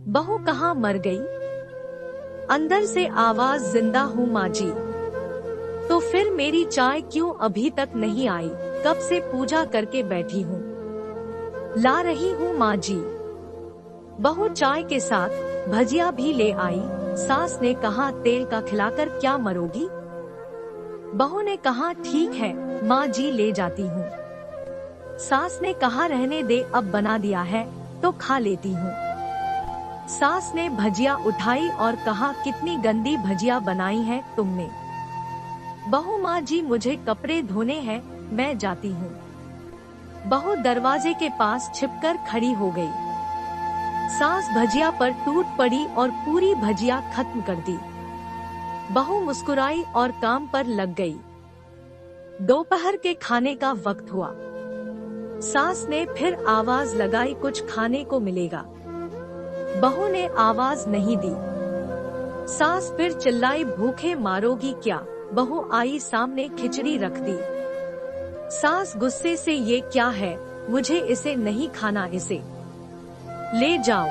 बहू कहाँ मर गई? अंदर से आवाज, जिंदा हूँ माँ जी। तो फिर मेरी चाय क्यों अभी तक नहीं आई? कब से पूजा करके बैठी हूँ, ला रही हूँ माँ जी। बहू चाय के साथ भजिया भी ले आई। सास ने कहा, तेल का खिलाकर क्या मरोगी? बहू ने कहा, ठीक है माँ जी, ले जाती हूँ। सास ने कहा, रहने दे, अब बना दिया है तो खा लेती हूँ। सास ने भजिया उठाई और कहा, कितनी गंदी भजिया बनाई है तुमने। बहू, माँ जी मुझे कपड़े धोने हैं, मैं जाती हूँ। बहू दरवाजे के पास छिपकर खड़ी हो गई। सास भजिया पर टूट पड़ी और पूरी भजिया खत्म कर दी। बहू मुस्कुराई और काम पर लग गई। दोपहर के खाने का वक्त हुआ। सास ने फिर आवाज लगाई, कुछ खाने को मिलेगा? बहू ने आवाज नहीं दी। सास फिर चिल्लाई, भूखे मारोगी क्या? बहू आई सामने, खिचड़ी रख दी। सास गुस्से से, ये क्या है? मुझे इसे नहीं खाना, इसे ले जाओ।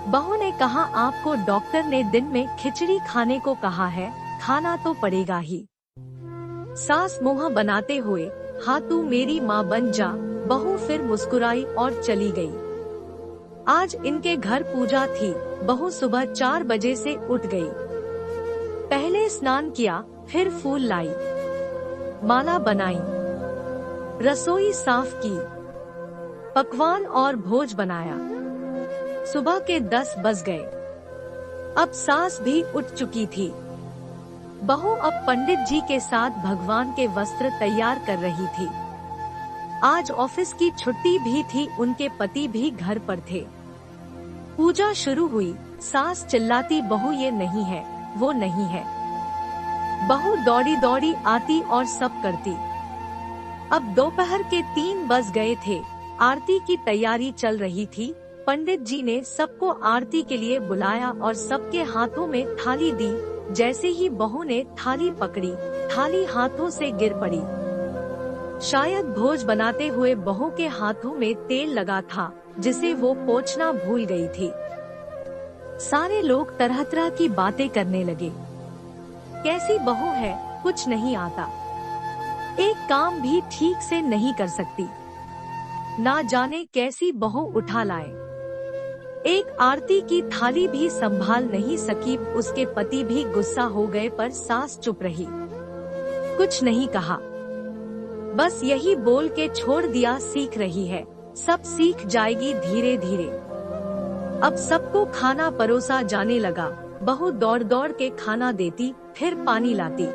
बहू ने कहा, आपको डॉक्टर ने दिन में खिचड़ी खाने को कहा है, खाना तो पड़ेगा ही। सास मुंह बनाते हुए, हाँ तू मेरी माँ बन जा। बहू फिर मुस्कुराई और चली गई। आज इनके घर पूजा थी। बहू सुबह 4 बजे से उठ गई। पहले स्नान किया, फिर फूल लाई, माला बनाई, रसोई साफ की, पकवान और भोज बनाया। सुबह के 10 बज गए। अब सास भी उठ चुकी थी। बहू अब पंडित जी के साथ भगवान के वस्त्र तैयार कर रही थी। आज ऑफिस की छुट्टी भी थी, उनके पति भी घर पर थे। पूजा शुरू हुई। सास चिल्लाती, बहू ये नहीं है, वो नहीं है। बहू दौड़ी दौड़ी आती और सब करती। अब दोपहर के 3 बज गए थे। आरती की तैयारी चल रही थी। पंडित जी ने सबको आरती के लिए बुलाया और सबके हाथों में थाली दी। जैसे ही बहू ने थाली पकड़ी, थाली हाथों से गिर पड़ी। शायद भोज बनाते हुए बहू के हाथों में तेल लगा था, जिसे वो पोंछना भूल गई थी। सारे लोग तरह तरह की बातें करने लगे। कैसी बहू है, कुछ नहीं आता, एक काम भी ठीक से नहीं कर सकती, ना जाने कैसी बहू उठा लाए। एक आरती की थाली भी संभाल नहीं सकी। उसके पति भी गुस्सा हो गए, पर सास चुप रही, कुछ नहीं कहा। बस यही बोल के छोड़ दिया, सीख रही है, सब सीख जाएगी धीरे धीरे। अब सबको खाना परोसा जाने लगा। बहू दौड़ दौड़ के खाना देती, फिर पानी लाती।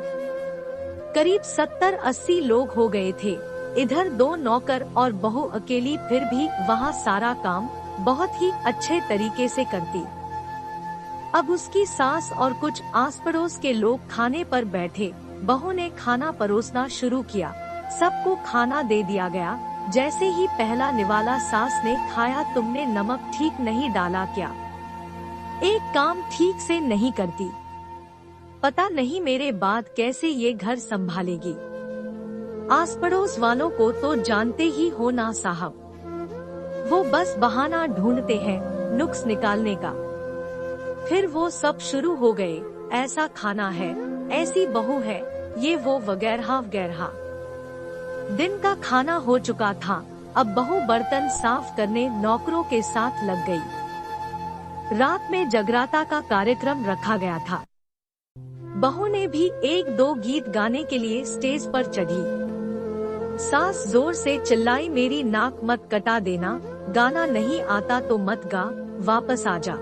करीब 70-80 लोग हो गए थे। इधर 2 नौकर और बहू अकेली, फिर भी वहाँ सारा काम बहुत ही अच्छे तरीके से करती। अब उसकी सास और कुछ आस पड़ोस के लोग खाने पर बैठे। बहू ने खाना परोसना शुरू किया। सबको खाना दे दिया गया। जैसे ही पहला निवाला सास ने खाया, तुमने नमक ठीक नहीं डाला क्या? एक काम ठीक से नहीं करती, पता नहीं मेरे बाद कैसे ये घर संभालेगी। आस पड़ोस वालों को तो जानते ही हो ना साहब, वो बस बहाना ढूंढते हैं नुक्स निकालने का। फिर वो सब शुरू हो गए, ऐसा खाना है, ऐसी बहू है, ये वो वगैरह वगैरह। दिन का खाना हो चुका था। अब बहू बर्तन साफ करने नौकरों के साथ लग गई। रात में जगराता का कार्यक्रम रखा गया था। बहू ने भी 1-2 गीत गाने के लिए स्टेज पर चढ़ी। सास जोर से चिल्लाई, मेरी नाक मत कटा देना, गाना नहीं आता तो मत गा, वापस आ जा।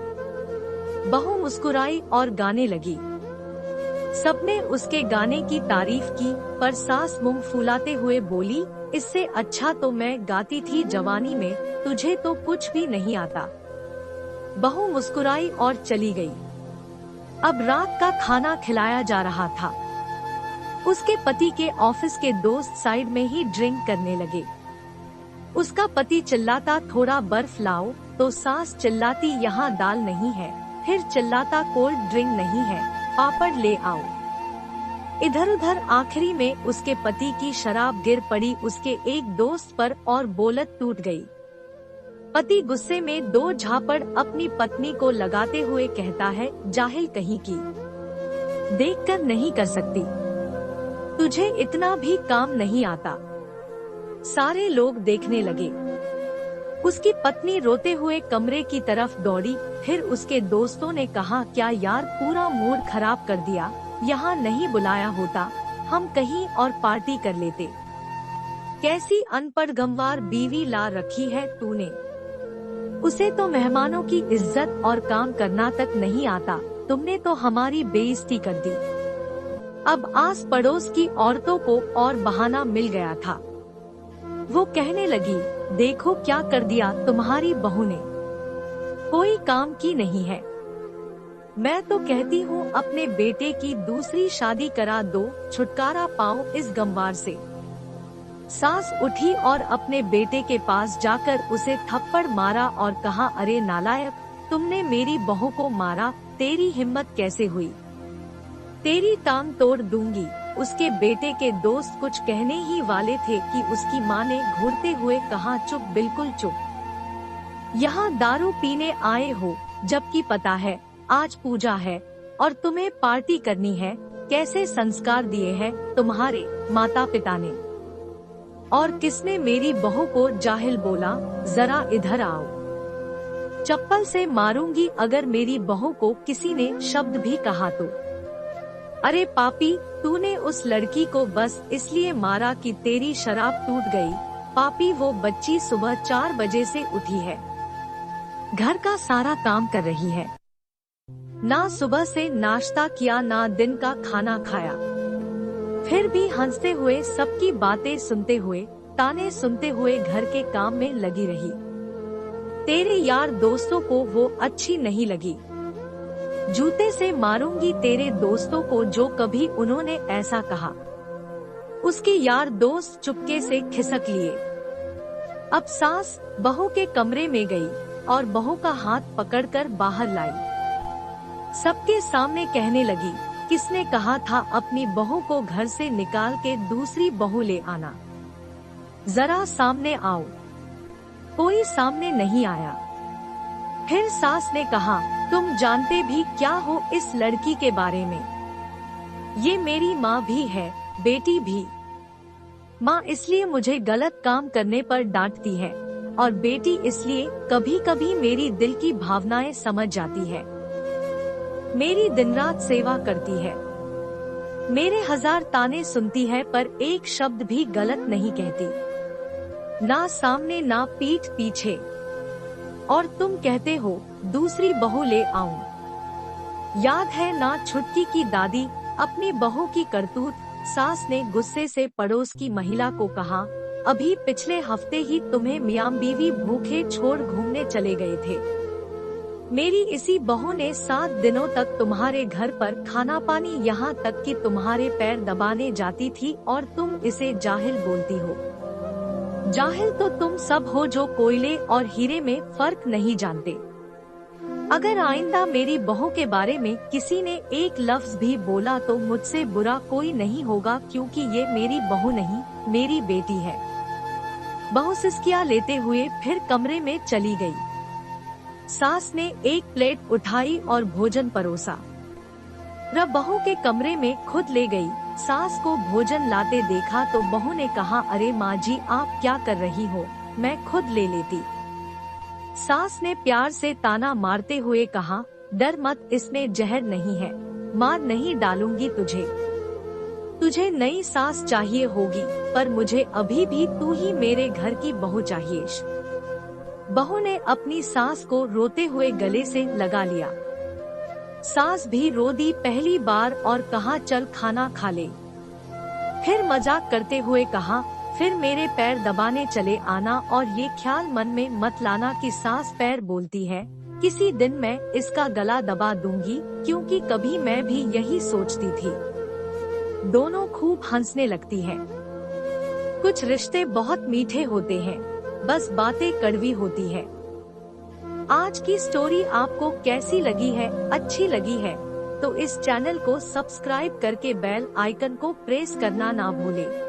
बहू मुस्कुराई और गाने लगी। सबने उसके गाने की तारीफ की, पर सास मुंह फुलाते हुए बोली, इससे अच्छा तो मैं गाती थी जवानी में, तुझे तो कुछ भी नहीं आता। बहू मुस्कुराई और चली गई। अब रात का खाना खिलाया जा रहा था। उसके पति के ऑफिस के दोस्त साइड में ही ड्रिंक करने लगे। उसका पति चिल्लाता, थोड़ा बर्फ लाओ, तो सास चिल्लाती, यहाँ दाल नहीं है। फिर चिल्लाता, कोल्ड ड्रिंक नहीं है, पापड़ ले आओ। इधर उधर आखिरी में उसके पति की शराब गिर पड़ी उसके एक दोस्त पर और बोलत टूट गई। पति गुस्से में 2 झापड़ अपनी पत्नी को लगाते हुए कहता है, जाहिल कहीं की, देखकर नहीं कर सकती, तुझे इतना भी काम नहीं आता। सारे लोग देखने लगे। उसकी पत्नी रोते हुए कमरे की तरफ दौड़ी। फिर उसके दोस्तों ने कहा, क्या यार पूरा मूड खराब कर दिया, यहाँ नहीं बुलाया होता, हम कहीं और पार्टी कर लेते। कैसी अनपढ़ गंवार बीवी ला रखी है तूने, उसे तो मेहमानों की इज्जत और काम करना तक नहीं आता, तुमने तो हमारी बेइज्जती कर दी। अब आस पड़ोस की औरतों को और बहाना मिल गया था। वो कहने लगी, देखो क्या कर दिया तुम्हारी बहू ने, कोई काम की नहीं है। मैं तो कहती हूँ अपने बेटे की दूसरी शादी करा दो, छुटकारा पाओ इस गंवार से। सास उठी और अपने बेटे के पास जाकर उसे थप्पड़ मारा और कहा, अरे नालायक, तुमने मेरी बहू को मारा, तेरी हिम्मत कैसे हुई, तेरी टांग तोड़ दूंगी। उसके बेटे के दोस्त कुछ कहने ही वाले थे कि उसकी माँ ने घूरते हुए कहा, चुप, बिल्कुल चुप, यहाँ दारू पीने आए हो, जबकि पता है आज पूजा है और तुम्हें पार्टी करनी है। कैसे संस्कार दिए हैं तुम्हारे माता पिता ने, और किसने मेरी बहू को जाहिल बोला, जरा इधर आओ, चप्पल से मारूंगी अगर मेरी बहू को किसी ने शब्द भी कहा तो। अरे पापी, तूने उस लड़की को बस इसलिए मारा कि तेरी शराब टूट गई। पापी, वो बच्ची सुबह 4 बजे से उठी है, घर का सारा काम कर रही है, ना सुबह से नाश्ता किया ना दिन का खाना खाया, फिर भी हंसते हुए सबकी बातें सुनते हुए, ताने सुनते हुए घर के काम में लगी रही। तेरे यार दोस्तों को वो अच्छी नहीं लगी, जूते से मारूंगी तेरे दोस्तों को जो कभी उन्होंने ऐसा कहा। उसके यार दोस्त चुपके से खिसक लिए। अब सास बहू के कमरे में गई और बहू का हाथ पकड़कर बाहर लाई। सबके सामने कहने लगी, किसने कहा था अपनी बहू को घर से निकाल के दूसरी बहू ले आना, जरा सामने आओ। कोई सामने नहीं आया। फिर सास ने कहा, तुम जानते भी क्या हो इस लड़की के बारे में, ये मेरी माँ भी है, बेटी भी। माँ इसलिए मुझे गलत काम करने पर डांटती है और बेटी इसलिए कभी कभी मेरी दिल की भावनाएं समझ जाती है। मेरी दिन रात सेवा करती है, मेरे 1000 ताने सुनती है पर एक शब्द भी गलत नहीं कहती, ना सामने ना पीठ पीछे। और तुम कहते हो दूसरी बहू ले आऊं। याद है ना छुटकी की दादी, अपनी बहू की करतूत। सास ने गुस्से से पड़ोस की महिला को कहा, अभी पिछले हफ्ते ही तुम्हें मियां बीवी भूखे छोड़ घूमने चले गए थे। मेरी इसी बहू ने 7 दिनों तक तुम्हारे घर पर खाना पानी, यहाँ तक कि तुम्हारे पैर दबाने जाती थी और तुम इसे जाहिल बोलती हो। जाहिल तो तुम सब हो जो कोयले और हीरे में फर्क नहीं जानते। अगर आइंदा मेरी बहू के बारे में किसी ने एक लफ्ज भी बोला तो मुझसे बुरा कोई नहीं होगा, क्योंकि ये मेरी बहू नहीं, मेरी बेटी है। बहू सिसकियां लेते हुए फिर कमरे में चली गई। सास ने एक प्लेट उठाई और भोजन परोसा। बहू के कमरे में खुद ले गई। सास को भोजन लाते देखा तो बहू ने कहा, अरे माँ जी आप क्या कर रही हो, मैं खुद ले लेती। सास ने प्यार से ताना मारते हुए कहा, डर मत, इसमें जहर नहीं है, मार नहीं डालूंगी तुझे। तुझे नई सास चाहिए होगी पर मुझे अभी भी तू ही मेरे घर की बहू चाहिए। बहू ने अपनी सास को रोते हुए गले से लगा लिया। सास भी रो दी पहली बार और कहा, चल खाना खा ले। फिर मजाक करते हुए कहा, फिर मेरे पैर दबाने चले आना और ये ख्याल मन में मत लाना कि सास पैर बोलती है, किसी दिन मैं इसका गला दबा दूंगी, क्योंकि कभी मैं भी यही सोचती थी। दोनों खूब हंसने लगती हैं। कुछ रिश्ते बहुत मीठे होते हैं, बस बातें कड़वी होती है। आज की स्टोरी आपको कैसी लगी है? अच्छी लगी है तो इस चैनल को सब्सक्राइब करके बेल आइकन को प्रेस करना ना भूलें।